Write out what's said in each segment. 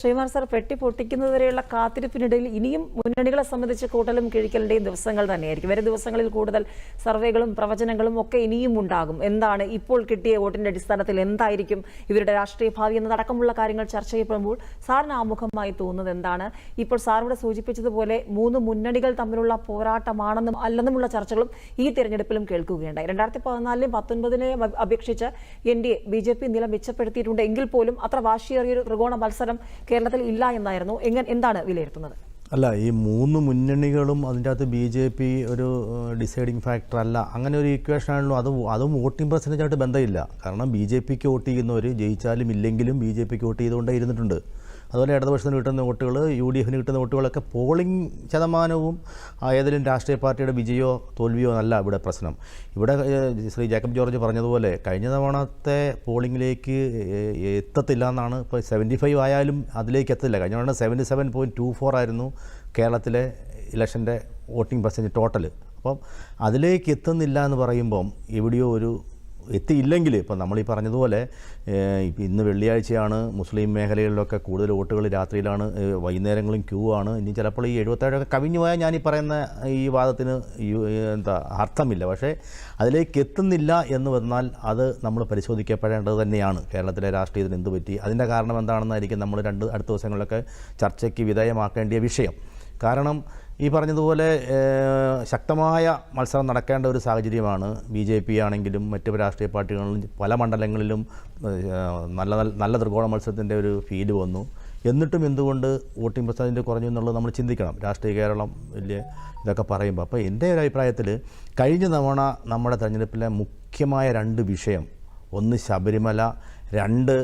ശ്രീമാൻ sir, പെട്ടി പൊട്ടിക്കുന്നതുവരെയുള്ള കാത്തിരിപ്പിനിടയിൽ ഇനിയും മുന്നണികളെ സംബന്ധിച്ച് കൂട്ടലും കിഴിക്കലിന്റെയും ദിവസങ്ങൾ തന്നെയായിരിക്കും. വരും ദിവസങ്ങളിൽ കൂടുതൽ സർവേകളും പ്രവചനങ്ങളും ഒക്കെ ഇനിയും ഉണ്ടാകും. എന്താണ് ഇപ്പോൾ കിട്ടിയ വോട്ടിന്റെ അടിസ്ഥാനത്തിൽ എന്തായിരിക്കും ഇവരുടെ രാഷ്ട്രീയ ഭാവി എന്നതടക്കമുള്ള കാര്യങ്ങൾ ചർച്ച ചെയ്യപ്പെടുമ്പോൾ സാറിന് ആമുഖമായി തോന്നുന്നത് എന്താണ്? ഇപ്പോൾ സാറിവിടെ സൂചിപ്പിച്ചതുപോലെ മൂന്ന് മുന്നണികൾ തമ്മിലുള്ള പോരാട്ടമാണെന്നും അല്ലെന്നുമുള്ള ചർച്ചകളും ഈ തെരഞ്ഞെടുപ്പിലും കേൾക്കുകയുണ്ടായി. 2014-ലും 19-നെയും അപേക്ഷിച്ച് NDA BJP നില മെച്ചപ്പെടുത്തിയിട്ടുണ്ട് എങ്കിൽ പോലും അത്ര വാശിയേറിയൊരു ത്രികോണ മത്സരം കേരളത്തിൽ ഇല്ല എന്നായിരുന്നു. എന്താണ് വിലയിരുത്തുന്നത്? അല്ല, ഈ മൂന്ന് മുന്നണികളും അതിൻ്റെ അകത്ത് BJP ഒരു ഡിസൈഡിങ് ഫാക്ടർ അല്ല, അങ്ങനെ ഒരു ഇക്വേഷൻ ആണല്ലോ. അതും വോട്ടിംഗ് പെർസെൻറ്റേജായിട്ട് ബന്ധമില്ല. കാരണം BJPക്ക് വോട്ട് ചെയ്യുന്നവർ ജയിച്ചാലും ഇല്ലെങ്കിലും BJPക്ക് വോട്ട് ചെയ്തുകൊണ്ടേ ഇരുന്നിട്ടുണ്ട്. അതുപോലെ ഇടതുപക്ഷത്തിന് കിട്ടുന്ന വോട്ടുകൾ, UDFന് കിട്ടുന്ന വോട്ടുകളൊക്കെ പോളിംഗ് ശതമാനവും ഏതെങ്കിലും രാഷ്ട്രീയ പാർട്ടിയുടെ വിജയമോ തോൽവിയോ അല്ല ഇവിടെ പ്രശ്നം. ഇവിടെ ശ്രീ ജേക്കബ് ജോർജ് പറഞ്ഞതുപോലെ കഴിഞ്ഞ തവണത്തെ പോളിംഗിലേക്ക് എത്തത്തില്ല എന്നാണ്. ഇപ്പോൾ 75 ആയാലും അതിലേക്ക് എത്തില്ല. കഴിഞ്ഞ തവണ 77.24 ആയിരുന്നു കേരളത്തിലെ ഇലക്ഷൻ്റെ വോട്ടിംഗ് പെർസെൻറ്റേജ് ടോട്ടൽ. അപ്പം അതിലേക്ക് എത്തുന്നില്ല എന്ന് പറയുമ്പം എവിടെയോ ഒരു എത്തിയില്ലെങ്കിൽ, ഇപ്പം നമ്മളീ പറഞ്ഞതുപോലെ ഇന്ന് വെള്ളിയാഴ്ചയാണ്, മുസ്ലിം മേഖലകളിലൊക്കെ കൂടുതൽ വോട്ടുകൾ രാത്രിയിലാണ്, വൈകുന്നേരങ്ങളും ക്യൂ ആണ്. ഇനി ചിലപ്പോൾ ഈ 77 കവിഞ്ഞു പോയാൽ ഞാൻ ഈ പറയുന്ന ഈ വാദത്തിന് അർത്ഥമില്ല. പക്ഷേ അതിലേക്ക് എത്തുന്നില്ല എന്ന് വന്നാൽ അത് നമ്മൾ പരിശോധിക്കപ്പെടേണ്ടത് തന്നെയാണ്. കേരളത്തിലെ രാഷ്ട്രീയത്തിന് എന്ത് പറ്റി, അതിൻ്റെ കാരണം എന്താണെന്നായിരിക്കും നമ്മൾ അടുത്ത ദിവസങ്ങളിലൊക്കെ ചർച്ചയ്ക്ക് വിധേയമാക്കേണ്ടിയ വിഷയം. കാരണം ഈ പറഞ്ഞതുപോലെ ശക്തമായ മത്സരം നടക്കേണ്ട ഒരു സാഹചര്യമാണ്. BJP ആണെങ്കിലും മറ്റ് രാഷ്ട്രീയ പാർട്ടികളിലും പല മണ്ഡലങ്ങളിലും നല്ല ത്രികോണ മത്സരത്തിൻ്റെ ഒരു ഫീല് വന്നു. എന്നിട്ടും എന്തുകൊണ്ട് വോട്ടിംഗ് പെർസെൻറ്റേജ് കുറഞ്ഞു എന്നുള്ളത് നമ്മൾ ചിന്തിക്കണം. രാഷ്ട്രീയ കേരളം വലിയ ഇതൊക്കെ പറയുമ്പോൾ. അപ്പോൾ എൻ്റെ ഒരു അഭിപ്രായത്തിൽ കഴിഞ്ഞ തവണ നമ്മുടെ തെരഞ്ഞെടുപ്പിലെ മുഖ്യമായ രണ്ട് വിഷയം, ഒന്ന് ശബരിമല, രണ്ട്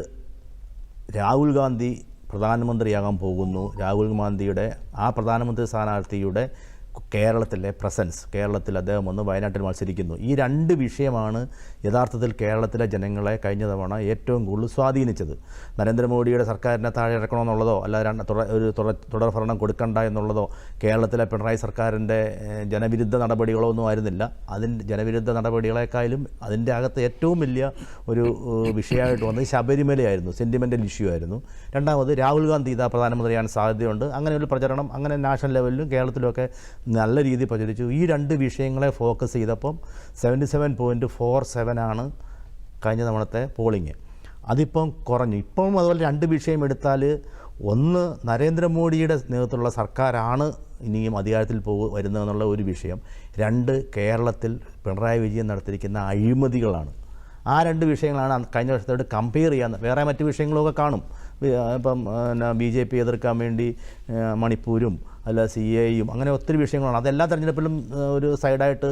രാഹുൽ ഗാന്ധി പ്രധാനമന്ത്രിയാകാൻ പോകുന്നു. രാഹുൽ ഗാന്ധിയുടെ ആ പ്രധാനമന്ത്രി സ്ഥാനാർത്ഥിയുടെ കേരളത്തിലെ പ്രസൻസ്, കേരളത്തിൽ അദ്ദേഹം വന്ന് വയനാട്ടിൽ മത്സരിക്കുന്നു. ഈ രണ്ട് വിഷയമാണ് യഥാർത്ഥത്തിൽ കേരളത്തിലെ ജനങ്ങളെ കഴിഞ്ഞ തവണ ഏറ്റവും കൂടുതൽ സ്വാധീനിച്ചത്. നരേന്ദ്രമോദിയുടെ സർക്കാരിനെ താഴെ ഇറക്കണമെന്നുള്ളതോ അല്ല ഒരു തുടർ ഭരണം കൊടുക്കണ്ട എന്നുള്ളതോ കേരളത്തിലെ പിണറായി സർക്കാരിൻ്റെ ജനവിരുദ്ധ നടപടികളോ ഒന്നും ആയിരുന്നില്ല. ജനവിരുദ്ധ നടപടികളെക്കാളും അതിൻ്റെ അകത്ത് ഏറ്റവും വലിയ ഒരു വിഷയമായിട്ട് വന്നത് ശബരിമലയായിരുന്നു, സെൻറ്റിമെൻ്റൽ ഇഷ്യൂ ആയിരുന്നു. രണ്ടാമത് രാഹുൽ ഗാന്ധി ഇതാ പ്രധാനമന്ത്രിയാകാൻ സാധ്യതയുണ്ട്, അങ്ങനെ ഒരു പ്രചരണം അങ്ങനെ നാഷണൽ ലെവലിലും കേരളത്തിലുമൊക്കെ നല്ല രീതിയിൽ പ്രചരിച്ചു. ഈ രണ്ട് വിഷയങ്ങളെ ഫോക്കസ് ചെയ്തപ്പം 77.47 ആണ് കഴിഞ്ഞ തവണത്തെ പോളിങ്. അതിപ്പം കുറഞ്ഞു. ഇപ്പം അതുപോലെ രണ്ട് വിഷയം എടുത്താൽ, ഒന്ന് നരേന്ദ്രമോദിയുടെ നേതൃത്വത്തിലുള്ള സർക്കാരാണ് ഇനിയും അധികാരത്തിൽ വരുന്നതെന്നുള്ള ഒരു വിഷയം. രണ്ട്, കേരളത്തിൽ പിണറായി വിജയൻ നടത്തിയിരിക്കുന്ന അഴിമതികളാണ്. ആ രണ്ട് വിഷയങ്ങളാണ് കഴിഞ്ഞ വർഷത്തോട് കമ്പയർ ചെയ്യാൻ. വേറെ മറ്റ് വിഷയങ്ങളൊക്കെ കാണും. ഇപ്പം BJP എതിർക്കാൻ വേണ്ടി മണിപ്പൂരും അല്ല CAയും അങ്ങനെ ഒത്തിരി വിഷയങ്ങളാണ്. അതെല്ലാ തെരഞ്ഞെടുപ്പിലും ഒരു സൈഡായിട്ട്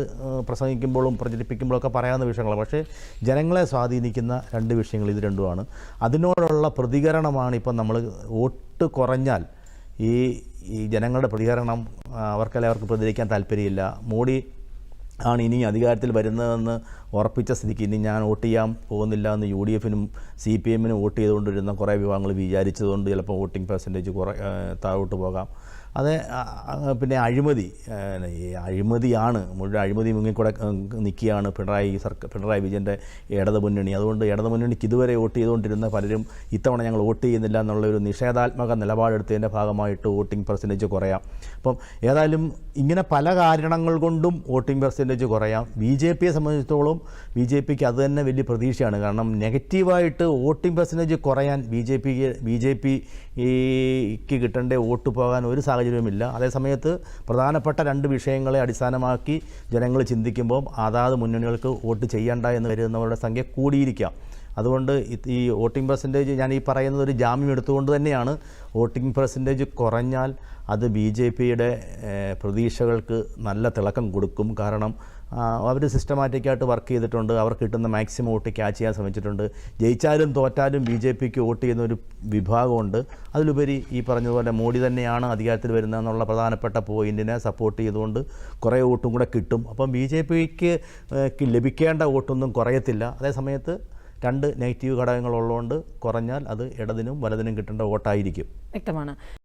പ്രസംഗിക്കുമ്പോഴും പ്രചരിപ്പിക്കുമ്പോഴൊക്കെ പറയാവുന്ന വിഷയങ്ങളാണ്. പക്ഷേ ജനങ്ങളെ സ്വാധീനിക്കുന്ന രണ്ട് വിഷയങ്ങൾ ഇത് രണ്ടുമാണ്. അതിനോടുള്ള പ്രതികരണമാണ് ഇപ്പം നമ്മൾ വോട്ട് കുറഞ്ഞാൽ ഈ ജനങ്ങളുടെ പ്രതികരണം, അവർക്ക് പ്രതികരിക്കാൻ താല്പര്യമില്ല. മോഡി ആണ് ഇനി അധികാരത്തിൽ വരുന്നതെന്ന് ഉറപ്പിച്ച സ്ഥിതിക്ക് ഇനി ഞാൻ വോട്ട് ചെയ്യാൻ പോകുന്നില്ല എന്ന് UDFനും CPMനും വോട്ട് ചെയ്തുകൊണ്ടിരുന്ന കുറേ വിഭാഗങ്ങൾ വിചാരിച്ചതുകൊണ്ട് ചിലപ്പോൾ വോട്ടിംഗ് പെർസെൻറ്റേജ് താഴോട്ട് പോകാം. പിന്നെ അഴിമതിയാണ്, മുഴുവൻ അഴിമതി മുങ്ങിക്കൂടെ നിൽക്കുകയാണ് പിണറായി വിജയൻ്റെ ഇടത് മുന്നണി. അതുകൊണ്ട് ഇടത് മുന്നണിക്ക് ഇതുവരെ വോട്ട് ചെയ്തുകൊണ്ടിരുന്ന പലരും ഇത്തവണ ഞങ്ങൾ വോട്ട് ചെയ്യുന്നില്ല എന്നുള്ളൊരു നിഷേധാത്മക നിലപാടെടുത്തതിൻ്റെ ഭാഗമായിട്ട് വോട്ടിംഗ് പെർസെൻറ്റേജ് കുറയാം. അപ്പം ഏതായാലും ഇങ്ങനെ പല കാരണങ്ങൾ കൊണ്ടും വോട്ടിംഗ് പെർസെൻറ്റേജ് കുറയാം. BJPയെ സംബന്ധിച്ചിടത്തോളം BJPക്ക് അത് തന്നെ വലിയ പ്രതീക്ഷയാണ്. കാരണം നെഗറ്റീവായിട്ട് വോട്ടിംഗ് പെർസെൻറ്റേജ് കുറയാൻ BJPക്ക് കിട്ടേണ്ട വോട്ട് പോകാൻ ഒരു സാഹചര്യവുമില്ല. അതേസമയത്ത് പ്രധാനപ്പെട്ട രണ്ട് വിഷയങ്ങളെ അടിസ്ഥാനമാക്കി ജനങ്ങൾ ചിന്തിക്കുമ്പോൾ അതാത് മുന്നണികൾക്ക് വോട്ട് ചെയ്യണ്ട എന്ന് കരുതുന്നവരുടെ സംഖ്യ കൂടിയിരിക്കാം. അതുകൊണ്ട് ഈ വോട്ടിംഗ് പെർസെൻറ്റേജ് ഞാൻ ഈ പറയുന്നത് ഒരു ജാമ്യം എടുത്തുകൊണ്ട് തന്നെയാണ്. വോട്ടിംഗ് പെർസെൻറ്റേജ് കുറഞ്ഞാൽ അത് BJPയുടെ പ്രതീക്ഷകൾക്ക് നല്ല തിളക്കം കൊടുക്കും. കാരണം അവർ സിസ്റ്റമാറ്റിക്കായിട്ട് വർക്ക് ചെയ്തിട്ടുണ്ട്. അവർക്ക് കിട്ടുന്ന മാക്സിമം വോട്ട് ക്യാച്ച് ചെയ്യാൻ ശ്രമിച്ചിട്ടുണ്ട്. ജയിച്ചാലും തോറ്റാലും BJPക്ക് വോട്ട് ചെയ്യുന്ന ഒരു വിഭാഗമുണ്ട്. അതിലുപരി ഈ പറഞ്ഞതുപോലെ മോഡി തന്നെയാണ് അധികാരത്തിൽ വരുന്നതെന്നുള്ള പ്രധാനപ്പെട്ട പോയിൻറ്റിനെ സപ്പോർട്ട് ചെയ്തുകൊണ്ട് കുറേ വോട്ടും കൂടെ കിട്ടും. അപ്പം BJPക്ക് ലഭിക്കേണ്ട വോട്ടൊന്നും കുറയത്തില്ല. അതേസമയത്ത് രണ്ട് നെഗറ്റീവ് ഘടകങ്ങളുള്ളതുകൊണ്ട് കുറഞ്ഞാൽ അത് ഇടതിനും വലതിനും കിട്ടേണ്ട വോട്ടായിരിക്കും. വ്യക്തമാണ്.